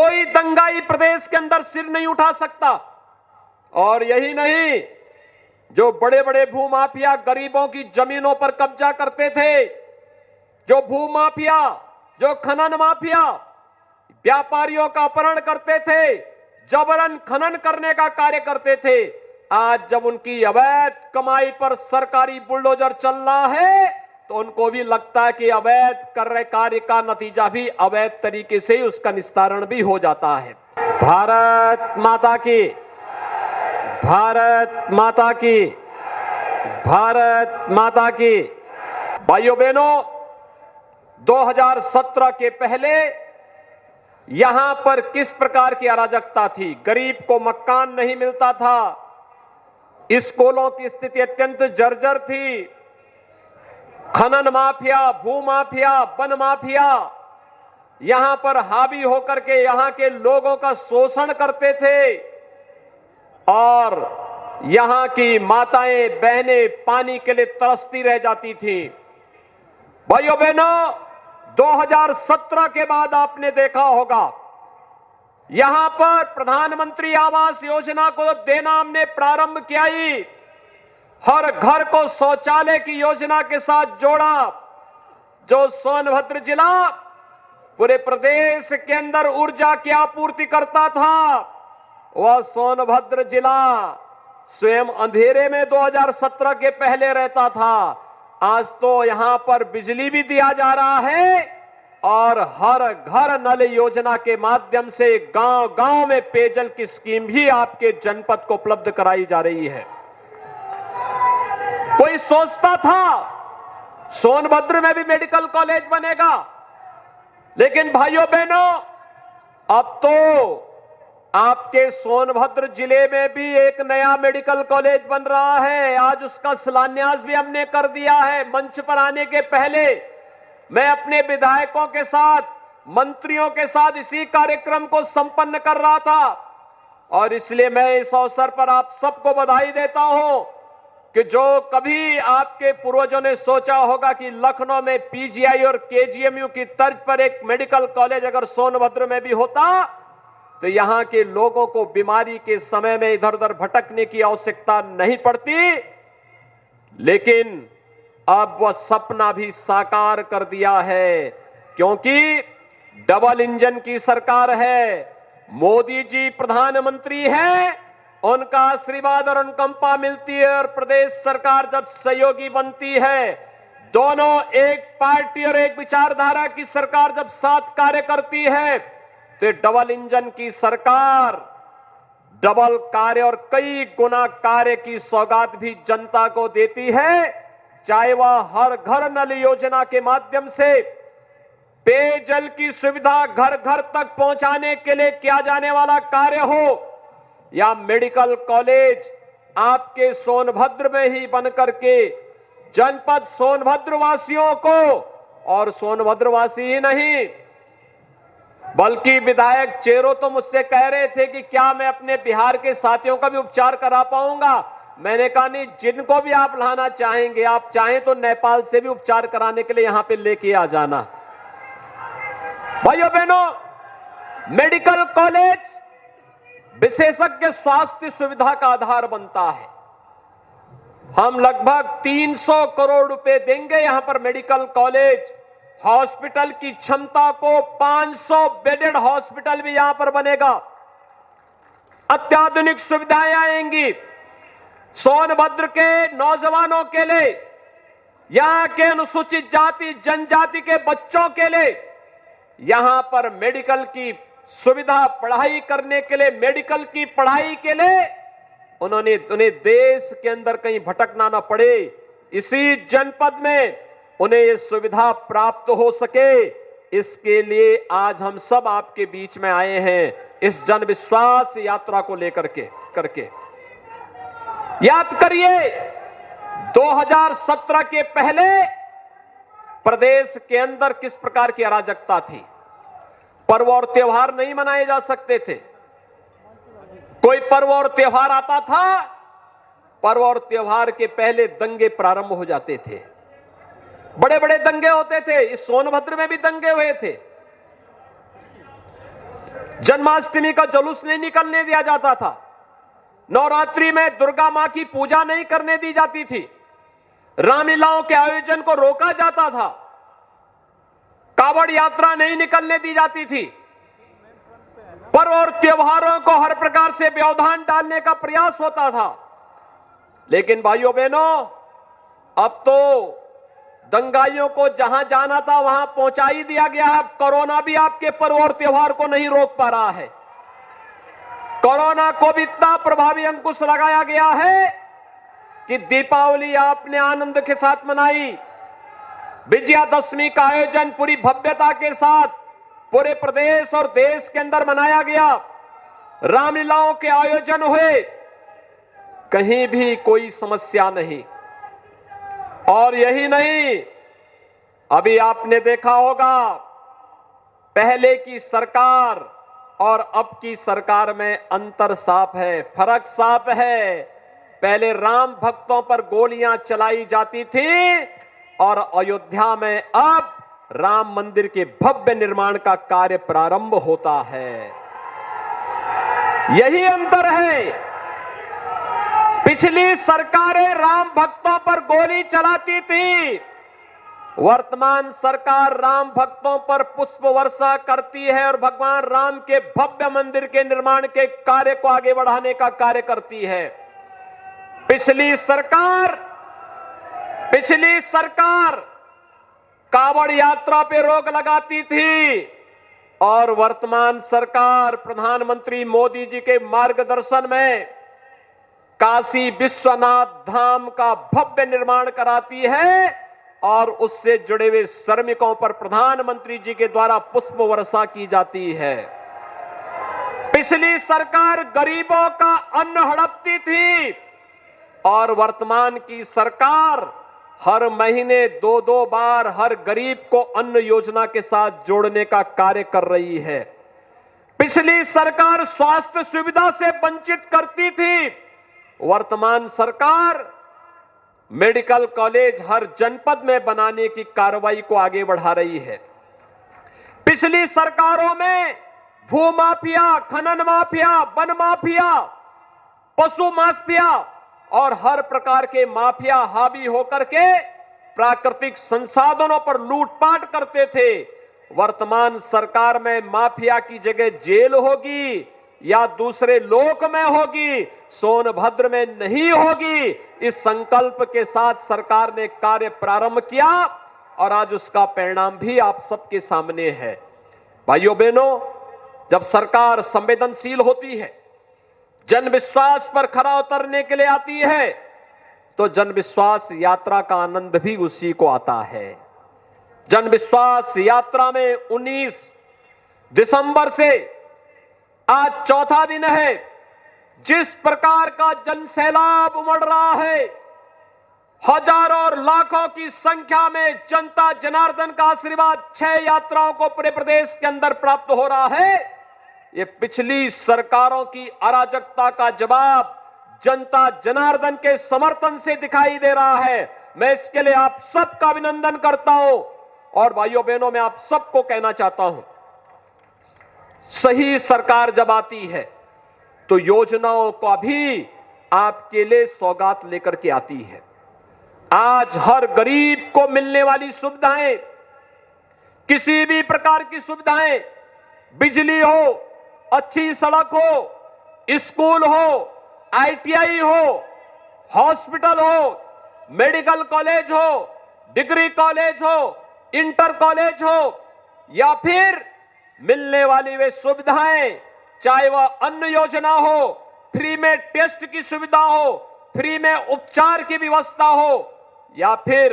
कोई दंगाई प्रदेश के अंदर सिर नहीं उठा सकता। और यही नहीं, जो बड़े बड़े भूमाफिया गरीबों की जमीनों पर कब्जा करते थे, जो भूमाफिया, जो खनन माफिया व्यापारियों का अपहरण करते थे, जबरन खनन करने का कार्य करते थे, आज जब उनकी अवैध कमाई पर सरकारी बुलडोजर चल रहा है तो उनको भी लगता है कि अवैध कर रहे कार्य का नतीजा भी अवैध तरीके से ही उसका निस्तारण भी हो जाता है। भारत माता की, भारत माता की, भारत माता की। भाइयों बहनों, 2017 के पहले यहां पर किस प्रकार की अराजकता थी। गरीब को मकान नहीं मिलता था, स्कूलों की स्थिति अत्यंत जर्जर थी, खनन माफिया, भू माफिया, वन माफिया यहां पर हावी होकर के यहां के लोगों का शोषण करते थे और यहां की माताएं बहनें पानी के लिए तरसती रह जाती थी। भाइयों बहनों, 2017 के बाद आपने देखा होगा यहां पर प्रधानमंत्री आवास योजना को देना हमने प्रारंभ किया ही, हर घर को शौचालय की योजना के साथ जोड़ा। जो सोनभद्र जिला पूरे प्रदेश के अंदर ऊर्जा की आपूर्ति करता था, वह सोनभद्र जिला स्वयं अंधेरे में 2017 के पहले रहता था। आज तो यहां पर बिजली भी दिया जा रहा है और हर घर नल योजना के माध्यम से गांव गांव में पेयजल की स्कीम भी आपके जनपद को उपलब्ध कराई जा रही है। कोई सोचता था सोनभद्र में भी मेडिकल कॉलेज बनेगा, लेकिन भाइयों बहनों, अब तो आपके सोनभद्र जिले में भी एक नया मेडिकल कॉलेज बन रहा है। आज उसका शिलान्यास भी हमने कर दिया है। मंच पर आने के पहले मैं अपने विधायकों के साथ, मंत्रियों के साथ इसी कार्यक्रम को संपन्न कर रहा था और इसलिए मैं इस अवसर पर आप सबको बधाई देता हूं कि जो कभी आपके पूर्वजों ने सोचा होगा कि लखनऊ में पीजीआई और केजीएमयू की तर्ज पर एक मेडिकल कॉलेज अगर सोनभद्र में भी होता तो यहां के लोगों को बीमारी के समय में इधर उधर भटकने की आवश्यकता नहीं पड़ती। लेकिन अब वह सपना भी साकार कर दिया है, क्योंकि डबल इंजन की सरकार है, मोदी जी प्रधानमंत्री हैं, उनका आशीर्वाद और अनुकंपा मिलती है और प्रदेश सरकार जब सहयोगी बनती है, दोनों एक पार्टी और एक विचारधारा की सरकार जब साथ कार्य करती है तो डबल इंजन की सरकार डबल कार्य और कई गुना कार्य की सौगात भी जनता को देती है। चाहे वह हर घर नल योजना के माध्यम से पेयजल की सुविधा घर घर तक पहुंचाने के लिए किया जाने वाला कार्य हो या मेडिकल कॉलेज आपके सोनभद्र में ही बनकर के जनपद सोनभद्र वासियों को, और सोनभद्र वासी ही नहीं बल्कि विधायक चेरो तो मुझसे कह रहे थे कि क्या मैं अपने बिहार के साथियों का भी उपचार करा पाऊंगा। मैंने कहा नहीं, जिनको भी आप लाना चाहेंगे, आप चाहें तो नेपाल से भी उपचार कराने के लिए यहां पे लेके आ जाना। भाइयों बहनों, मेडिकल कॉलेज विशेषज्ञ स्वास्थ्य सुविधा का आधार बनता है। हम लगभग 300 करोड़ रुपए देंगे यहां पर मेडिकल कॉलेज, हॉस्पिटल की क्षमता को 500 बेडेड हॉस्पिटल भी यहां पर बनेगा, अत्याधुनिक सुविधाएं आएंगी सोनभद्र के नौजवानों के लिए, यहां के अनुसूचित जाति जनजाति के बच्चों के लिए यहां पर मेडिकल की सुविधा, पढ़ाई करने के लिए, मेडिकल की पढ़ाई के लिए उन्हें देश के अंदर कहीं भटकना ना पड़े, इसी जनपद में उन्हें यह सुविधा प्राप्त हो सके, इसके लिए आज हम सब आपके बीच में आए हैं इस जन विश्वास यात्रा को लेकर करके। याद करिए 2017 के पहले प्रदेश के अंदर किस प्रकार की अराजकता थी। पर्व और त्योहार नहीं मनाए जा सकते थे। कोई पर्व और त्योहार आता था, पर्व और त्योहार के पहले दंगे प्रारंभ हो जाते थे, बड़े बड़े दंगे होते थे। इस सोनभद्र में भी दंगे हुए थे। जन्माष्टमी का जुलूस नहीं निकलने दिया जाता था, नवरात्रि में दुर्गा मां की पूजा नहीं करने दी जाती थी, रामलीलाओं के आयोजन को रोका जाता था, कावड़ यात्रा नहीं निकलने दी जाती थी, पर्व और त्योहारों को हर प्रकार से व्यवधान डालने का प्रयास होता था। लेकिन भाइयों बहनों, अब तो दंगाइयों को जहां जाना था वहां पहुंचा ही दिया गया है। कोरोना भी आपके पर्व और त्योहार को नहीं रोक पा रहा है। कोरोना को भी इतना प्रभावी अंकुश लगाया गया है कि दीपावली आपने आनंद के साथ मनाई, विजयादशमी का आयोजन पूरी भव्यता के साथ पूरे प्रदेश और देश के अंदर मनाया गया, रामलीलाओं के आयोजन हुए, कहीं भी कोई समस्या नहीं। और यही नहीं, अभी आपने देखा होगा पहले की सरकार और अब की सरकार में अंतर साफ है, फर्क साफ है। पहले राम भक्तों पर गोलियां चलाई जाती थी और अयोध्या में अब राम मंदिर के भव्य निर्माण का कार्य प्रारंभ होता है। यही अंतर है। पिछली सरकारें राम भक्तों पर गोली चलाती थी, वर्तमान सरकार राम भक्तों पर पुष्प वर्षा करती है और भगवान राम के भव्य मंदिर के निर्माण के कार्य को आगे बढ़ाने का कार्य करती है। पिछली सरकार कावड़ यात्रा पे रोक लगाती थी और वर्तमान सरकार प्रधानमंत्री मोदी जी के मार्गदर्शन में काशी विश्वनाथ धाम का भव्य निर्माण कराती है और उससे जुड़े हुए श्रमिकों पर प्रधानमंत्री जी के द्वारा पुष्प वर्षा की जाती है। पिछली सरकार गरीबों का अन्न हड़पती थी और वर्तमान की सरकार हर महीने 2-2 बार हर गरीब को अन्न योजना के साथ जोड़ने का कार्य कर रही है। पिछली सरकार स्वास्थ्य सुविधा से वंचित करती थी, वर्तमान सरकार मेडिकल कॉलेज हर जनपद में बनाने की कार्रवाई को आगे बढ़ा रही है। पिछली सरकारों में भू माफिया, खनन माफिया, वन माफिया, पशु माफिया और हर प्रकार के माफिया हावी होकर के प्राकृतिक संसाधनों पर लूटपाट करते थे। वर्तमान सरकार में माफिया की जगह जेल होगी या दूसरे लोक में होगी, सोनभद्र में नहीं होगी। इस संकल्प के साथ सरकार ने कार्य प्रारंभ किया और आज उसका परिणाम भी आप सबके सामने है। भाइयों बहनों, जब सरकार संवेदनशील होती है, जन विश्वास पर खरा उतरने के लिए आती है, तो जन विश्वास यात्रा का आनंद भी उसी को आता है। जन विश्वास यात्रा में 19 दिसंबर से आज चौथा दिन है। जिस प्रकार का जन सैलाब उमड़ रहा है, हजारों और लाखों की संख्या में जनता जनार्दन का आशीर्वाद 6 यात्राओं को पूरे प्रदेश के अंदर प्राप्त हो रहा है। ये पिछली सरकारों की अराजकता का जवाब जनता जनार्दन के समर्थन से दिखाई दे रहा है। मैं इसके लिए आप सबका अभिनंदन करता हूं और भाइयों बहनों, मैं आप सबको कहना चाहता हूं, सही सरकार जब आती है तो योजनाओं का भी आपके लिए सौगात लेकर के आती है। आज हर गरीब को मिलने वाली सुविधाएं, किसी भी प्रकार की सुविधाएं, बिजली हो, अच्छी सड़क हो, स्कूल हो, ITI हो, हॉस्पिटल हो, मेडिकल कॉलेज हो, डिग्री कॉलेज हो, इंटर कॉलेज हो या फिर मिलने वाली वे सुविधाएं, चाहे वह अन्न योजना हो, फ्री में टेस्ट की सुविधा हो, फ्री में उपचार की व्यवस्था हो या फिर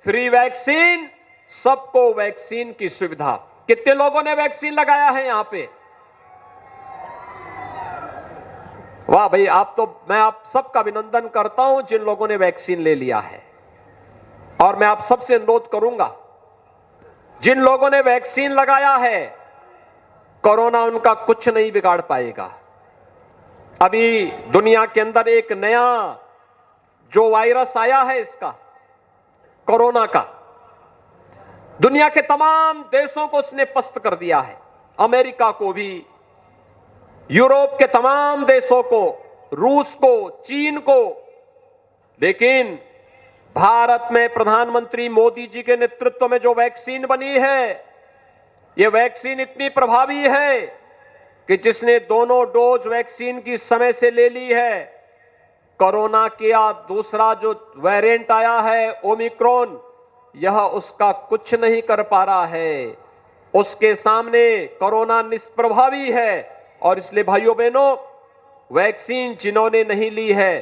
फ्री वैक्सीन, सबको वैक्सीन की सुविधा। कितने लोगों ने वैक्सीन लगाया है यहां पे? वाह भाई, मैं आप सबका अभिनंदन करता हूं जिन लोगों ने वैक्सीन ले लिया है। और मैं आप सबसे अनुरोध करूंगा, जिन लोगों ने वैक्सीन लगाया है, कोरोना उनका कुछ नहीं बिगाड़ पाएगा। अभी दुनिया के अंदर एक नया जो वायरस आया है, इसका कोरोना का, दुनिया के तमाम देशों को उसने पस्त कर दिया है। अमेरिका को भी, यूरोप के तमाम देशों को, रूस को, चीन को। लेकिन भारत में प्रधानमंत्री मोदी जी के नेतृत्व में जो वैक्सीन बनी है, यह वैक्सीन इतनी प्रभावी है कि जिसने दोनों डोज वैक्सीन की समय से ले ली है, कोरोना का दूसरा जो वेरिएंट आया है ओमिक्रॉन, यह उसका कुछ नहीं कर पा रहा है। उसके सामने कोरोना निष्प्रभावी है। और इसलिए भाइयों बहनों, वैक्सीन जिन्होंने नहीं ली है,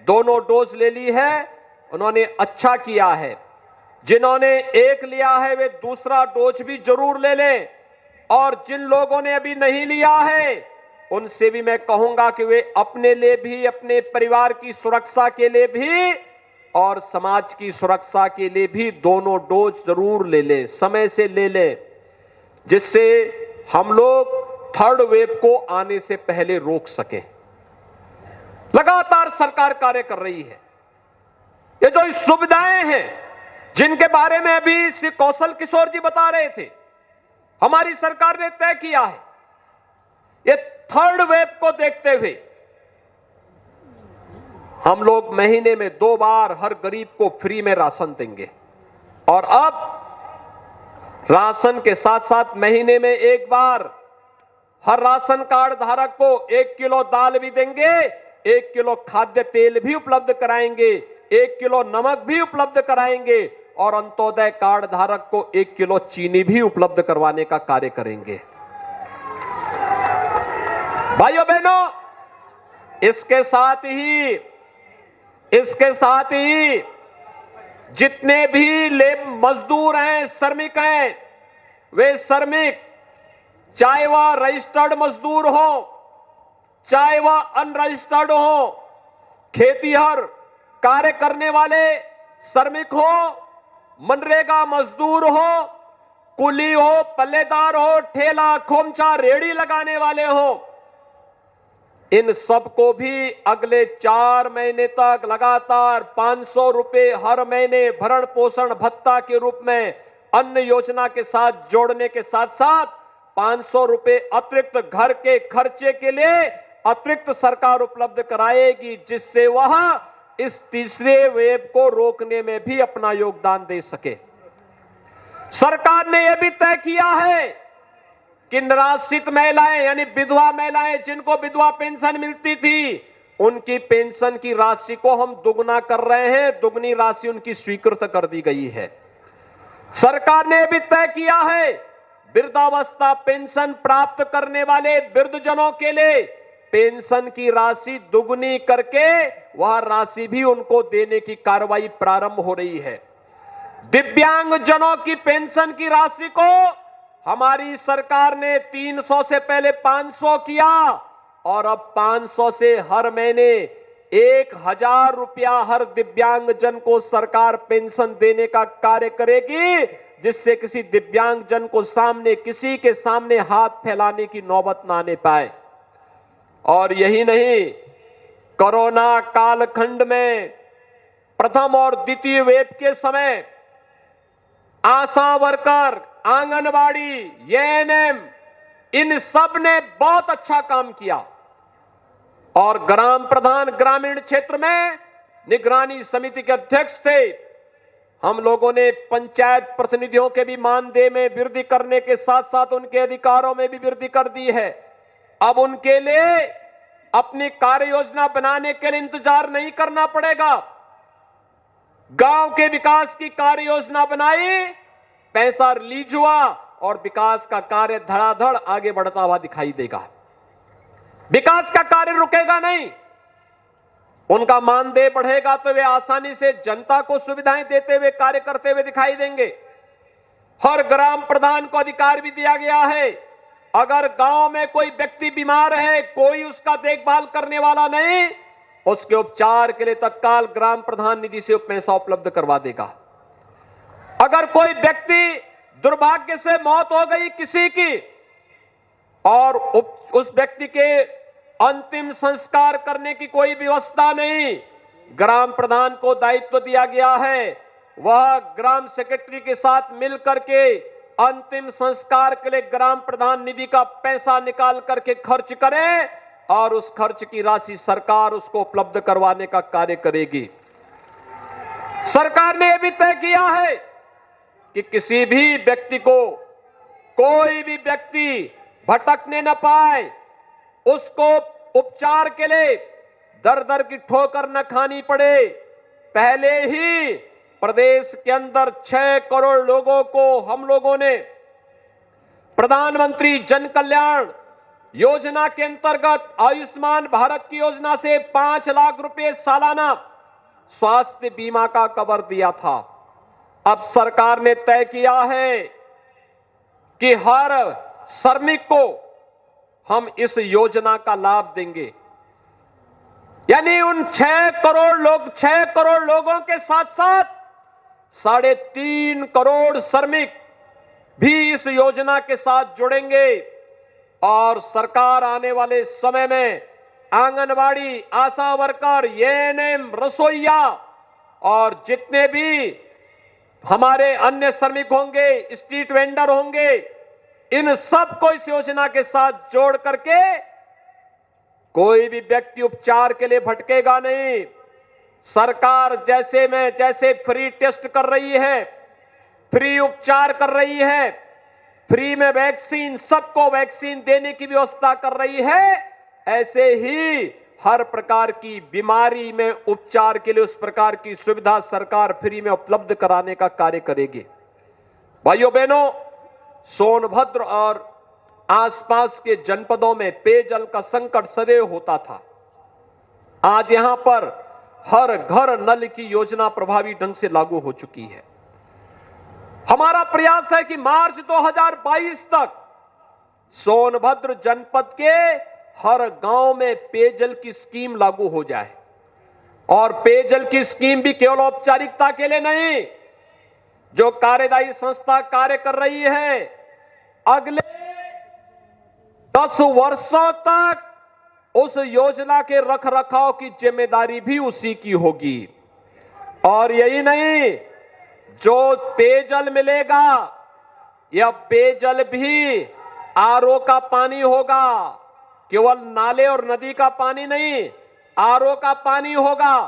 दोनों डोज ले ली है, उन्होंने अच्छा किया है। जिन्होंने एक लिया है वे दूसरा डोज भी जरूर ले लें। और जिन लोगों ने अभी नहीं लिया है, उनसे भी मैं कहूंगा कि वे अपने लिए भी, अपने परिवार की सुरक्षा के लिए भी और समाज की सुरक्षा के लिए भी दोनों डोज जरूर ले लें, समय से ले लें, जिससे हम लोग थर्ड वेव को आने से पहले रोक सकें। लगातार सरकार कार्य कर रही है। ये जो सुविधाएं हैं जिनके बारे में अभी श्री कौशल किशोर जी बता रहे थे, हमारी सरकार ने तय किया है। ये थर्ड वेव को देखते हुए हम लोग महीने में 2 बार हर गरीब को फ्री में राशन देंगे। और अब राशन के साथ साथ महीने में 1 बार हर राशन कार्ड धारक को 1 किलो दाल भी देंगे, 1 किलो खाद्य तेल भी उपलब्ध कराएंगे, 1 किलो नमक भी उपलब्ध कराएंगे और अंत्योदय कार्ड धारक को 1 किलो चीनी भी उपलब्ध करवाने का कार्य करेंगे। भाइयों बहनों, इसके साथ ही जितने भी मजदूर हैं, श्रमिक हैं, वे श्रमिक चाहे वह रजिस्टर्ड मजदूर हो, चाहे वह अनरजिस्टर्ड हो, खेतीहर कार्य करने वाले श्रमिक हो, मनरेगा मजदूर हो, कुली हो, पल्लेदार हो, ठेला खोमचा रेड़ी लगाने वाले हो, इन सबको भी अगले 4 महीने तक लगातार 500 रुपए हर महीने भरण पोषण भत्ता के रूप में अन्न योजना के साथ जोड़ने के साथ साथ 500 रुपए अतिरिक्त घर के खर्चे के लिए अतिरिक्त सरकार उपलब्ध कराएगी, जिससे वह इस तीसरे वेव को रोकने में भी अपना योगदान दे सके। सरकार ने यह भी तय किया है कि निराश्रित महिलाएं यानी विधवा महिलाएं, जिनको विधवा पेंशन मिलती थी, उनकी पेंशन की राशि को हम दुगना कर रहे हैं। दुगनी राशि उनकी स्वीकृत कर दी गई है। सरकार ने भी तय किया है वृद्धावस्था पेंशन प्राप्त करने वाले वृद्धजनों के लिए पेंशन की राशि दुगनी करके वह राशि भी उनको देने की कार्रवाई प्रारंभ हो रही है। दिव्यांग जनों की पेंशन की राशि को हमारी सरकार ने 300 से पहले 500 किया और अब 500 से हर महीने 1000 रुपया हर दिव्यांग जन को सरकार पेंशन देने का कार्य करेगी, जिससे किसी दिव्यांग जन को किसी के सामने हाथ फैलाने की नौबत ना आने पाए। और यही नहीं, कोरोना कालखंड में प्रथम और द्वितीय वेव के समय आशा वर्कर, आंगनबाड़ी, एएनएम, इन सब ने बहुत अच्छा काम किया। और ग्राम प्रधान ग्रामीण क्षेत्र में निगरानी समिति के अध्यक्ष थे। हम लोगों ने पंचायत प्रतिनिधियों के भी मानदेय में वृद्धि करने के साथ साथ उनके अधिकारों में भी वृद्धि कर दी है। अब उनके लिए अपनी कार्य योजना बनाने के लिए इंतजार नहीं करना पड़ेगा। गांव के विकास की कार्य योजना बनाई, पैसा रिलीज हुआ और विकास का कार्य धड़ाधड़ आगे बढ़ता हुआ दिखाई देगा। विकास का कार्य रुकेगा नहीं। उनका मानदेय बढ़ेगा तो वे आसानी से जनता को सुविधाएं देते हुए कार्य करते हुए दिखाई देंगे। हर ग्राम प्रधान को अधिकार भी दिया गया है, अगर गांव में कोई व्यक्ति बीमार है, कोई उसका देखभाल करने वाला नहीं, उसके उपचार के लिए तत्काल ग्राम प्रधान निधि से पैसा उपलब्ध करवा देगा। अगर कोई व्यक्ति दुर्भाग्य से मौत हो गई किसी की और उस व्यक्ति के अंतिम संस्कार करने की कोई व्यवस्था नहीं, ग्राम प्रधान को दायित्व दिया गया है, वह ग्राम सेक्रेटरी के साथ मिलकर के अंतिम संस्कार के लिए ग्राम प्रधान निधि का पैसा निकाल करके खर्च करें और उस खर्च की राशि सरकार उसको उपलब्ध करवाने का कार्य करेगी। सरकार ने यह भी तय किया है कि किसी भी व्यक्ति को, कोई भी व्यक्ति भटकने न पाए, उसको उपचार के लिए दर दर की ठोकर न खानी पड़े। पहले ही प्रदेश के अंदर 6 करोड़ लोगों को हम लोगों ने प्रधानमंत्री जन कल्याण योजना के अंतर्गत आयुष्मान भारत की योजना से 5 लाख रुपए सालाना स्वास्थ्य बीमा का कवर दिया था। अब सरकार ने तय किया है कि हर श्रमिक को हम इस योजना का लाभ देंगे। यानी उन 6 करोड़ लोगों के साथ साथ 3.5 करोड़ श्रमिक भी इस योजना के साथ जुड़ेंगे और सरकार आने वाले समय में आंगनवाड़ी, आशा वर्कर, एएनएम, रसोइया और जितने भी हमारे अन्य श्रमिक होंगे, स्ट्रीट वेंडर होंगे, इन सब को इस योजना के साथ जोड़ करके कोई भी व्यक्ति उपचार के लिए भटकेगा नहीं। सरकार जैसे फ्री टेस्ट कर रही है, फ्री उपचार कर रही है, फ्री में वैक्सीन, सबको वैक्सीन देने की व्यवस्था कर रही है, ऐसे ही हर प्रकार की बीमारी में उपचार के लिए उस प्रकार की सुविधा सरकार फ्री में उपलब्ध कराने का कार्य करेगी। भाइयों बहनों, सोनभद्र और आसपास के जनपदों में पेयजल का संकट सदैव होता था। आज यहां पर हर घर नल की योजना प्रभावी ढंग से लागू हो चुकी है। हमारा प्रयास है कि मार्च 2022 तक सोनभद्र जनपद के हर गांव में पेयजल की स्कीम लागू हो जाए। और पेयजल की स्कीम भी केवल औपचारिकता के लिए नहीं, जो कार्यदायी संस्था कार्य कर रही है, अगले 10 वर्षों तक उस योजना के रखरखाव की जिम्मेदारी भी उसी की होगी। और यही नहीं, जो पेयजल मिलेगा, यह पेयजल भी आरओ का पानी होगा, केवल नाले और नदी का पानी नहीं, आरओ का पानी होगा।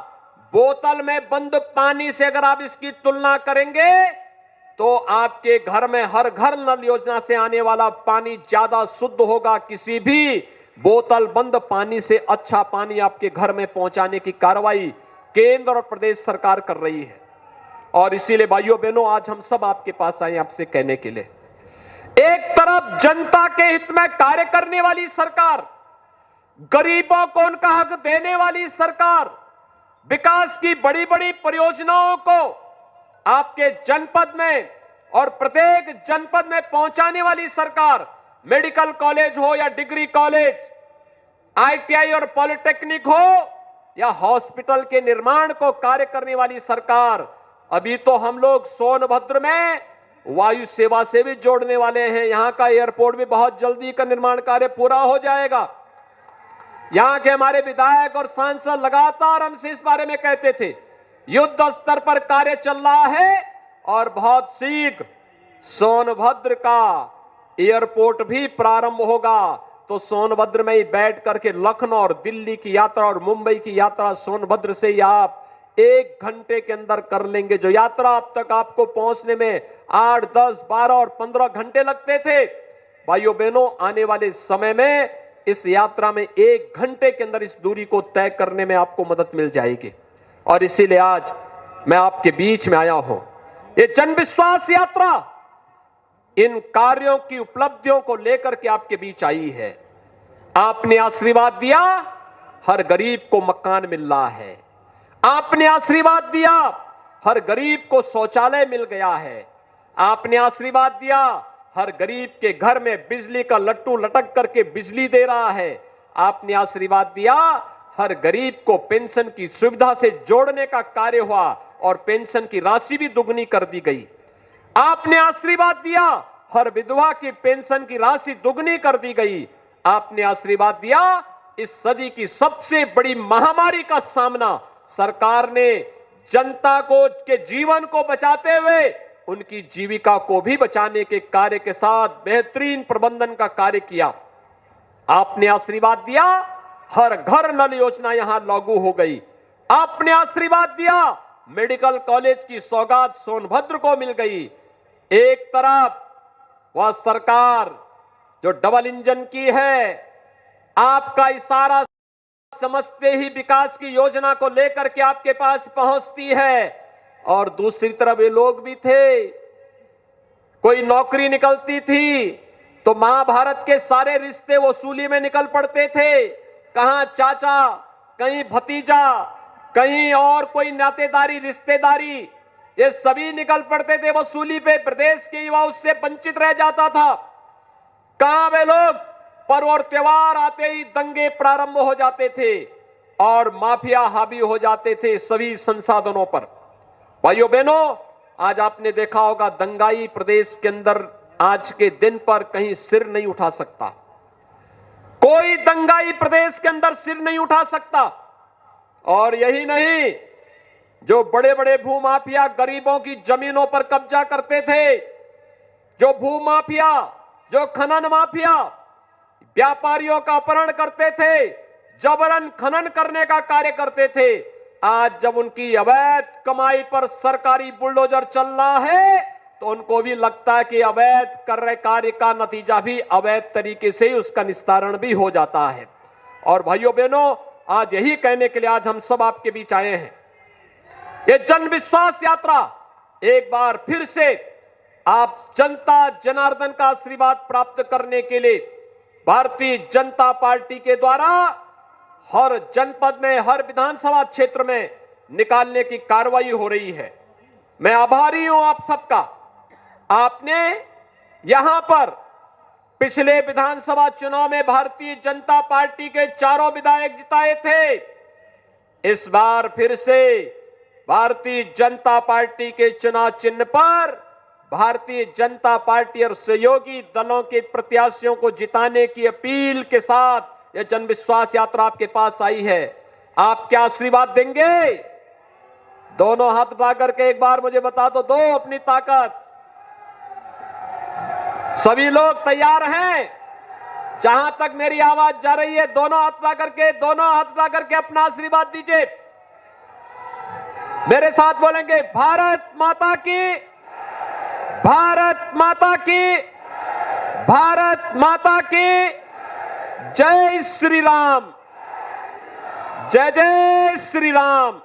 बोतल में बंद पानी से अगर आप इसकी तुलना करेंगे तो आपके घर में हर घर नल योजना से आने वाला पानी ज्यादा शुद्ध होगा। किसी भी बोतल बंद पानी से अच्छा पानी आपके घर में पहुंचाने की कार्रवाई केंद्र और प्रदेश सरकार कर रही है। और इसीलिए भाइयों बहनों, आज हम सब आपके पास आए आपसे कहने के लिए, एक तरफ जनता के हित में कार्य करने वाली सरकार, गरीबों को उनका हक देने वाली सरकार, विकास की बड़ी बड़ी परियोजनाओं को आपके जनपद में और प्रत्येक जनपद में पहुंचाने वाली सरकार, मेडिकल कॉलेज हो या डिग्री कॉलेज, आईटीआई और पॉलिटेक्निक हो या हॉस्पिटल के निर्माण को कार्य करने वाली सरकार। अभी तो हम लोग सोनभद्र में वायु सेवा से भी जोड़ने वाले हैं। यहां का एयरपोर्ट भी बहुत जल्दी का निर्माण कार्य पूरा हो जाएगा। यहां के हमारे विधायक और सांसद लगातार हमसे इस बारे में कहते थे, युद्ध स्तर पर कार्य चल रहा है और बहुत शीघ्र सोनभद्र का एयरपोर्ट भी प्रारंभ होगा। तो सोनभद्र में ही बैठ करके लखनऊ और दिल्ली की यात्रा और मुंबई की यात्रा सोनभद्र से ही आप 1 घंटे के अंदर कर लेंगे। जो यात्रा अब तक आपको पहुंचने में 8, 10, 12 और 15 घंटे लगते थे, भाइयों बहनों, आने वाले समय में इस यात्रा में 1 घंटे के अंदर इस दूरी को तय करने में आपको मदद मिल जाएगी। और इसीलिए आज मैं आपके बीच में आया हूं। ये जन विश्वास यात्रा इन कार्यों की उपलब्धियों को लेकर के आपके बीच आई है। आपने आशीर्वाद दिया, हर गरीब को मकान मिल रहा है। आपने आशीर्वाद दिया, हर गरीब को शौचालय मिल गया है। आपने आशीर्वाद दिया, हर गरीब के घर में बिजली का लट्टू लटक करके बिजली दे रहा है। आपने आशीर्वाद दिया, हर गरीब को पेंशन की सुविधा से जोड़ने का कार्य हुआ और पेंशन की राशि भी दुगनी कर दी गई। आपने आशीर्वाद दिया, हर विधवा की पेंशन की राशि दुगनी कर दी गई। आपने आशीर्वाद दिया, इस सदी की सबसे बड़ी महामारी का सामना सरकार ने जनता को के जीवन को बचाते हुए उनकी जीविका को भी बचाने के कार्य के साथ बेहतरीन प्रबंधन का कार्य किया। आपने आशीर्वाद दिया, हर घर नल योजना यहां लागू हो गई। आपने आशीर्वाद दिया, मेडिकल कॉलेज की सौगात सोनभद्र को मिल गई। एक तरफ वह सरकार जो डबल इंजन की है, आपका इशारा समझते ही विकास की योजना को लेकर के आपके पास पहुंचती है, और दूसरी तरफ ये लोग भी थे, कोई नौकरी निकलती थी तो महाभारत के सारे रिश्ते वसूली में निकल पड़ते थे। कहां चाचा, कहीं भतीजा, कहीं और कोई नातेदारी रिश्तेदारी, ये सभी निकल पड़ते थे वसूली पे। प्रदेश के युवा उससे वंचित रह जाता था। कहां वे लोग? पर्व और त्योहार आते ही दंगे प्रारंभ हो जाते थे और माफिया हावी हो जाते थे सभी संसाधनों पर। भाइयों बहनों, आज आपने देखा होगा दंगाई प्रदेश के अंदर आज के दिन पर कहीं सिर नहीं उठा सकता। कोई दंगाई प्रदेश के अंदर सिर नहीं उठा सकता। और यही नहीं, जो बड़े बड़े भूमाफिया गरीबों की जमीनों पर कब्जा करते थे, जो भूमाफिया, जो खनन माफिया व्यापारियों का अपहरण करते थे, जबरन खनन करने का कार्य करते थे, आज जब उनकी अवैध कमाई पर सरकारी बुलडोजर चल रहा है तो उनको भी लगता है कि अवैध कर रहे कार्य का नतीजा भी अवैध तरीके से उसका निस्तारण भी हो जाता है। और भाइयों बहनों, आज यही कहने के लिए आज हम सब आपके बीच आए हैं। ये जन विश्वास यात्रा एक बार फिर से आप जनता जनार्दन का आशीर्वाद प्राप्त करने के लिए भारतीय जनता पार्टी के द्वारा हर जनपद में, हर विधानसभा क्षेत्र में निकालने की कार्रवाई हो रही है। मैं आभारी हूं आप सबका। आपने यहां पर पिछले विधानसभा चुनाव में भारतीय जनता पार्टी के चारों विधायक जिताए थे। इस बार फिर से भारतीय जनता पार्टी के चुनाव चिन्ह पर भारतीय जनता पार्टी और सहयोगी दलों के प्रत्याशियों को जिताने की अपील के साथ यह जन विश्वास यात्रा आपके पास आई है। आप क्या आशीर्वाद देंगे? दोनों हाथ उठा करके एक बार मुझे बता दो अपनी ताकत। सभी लोग तैयार हैं? जहां तक मेरी आवाज जा रही है, दोनों हाथ उठा करके अपना आशीर्वाद दीजिए। मेरे साथ बोलेंगे, भारत माता की, भारत माता की, भारत माता की जय श्री राम, जय जय श्री राम।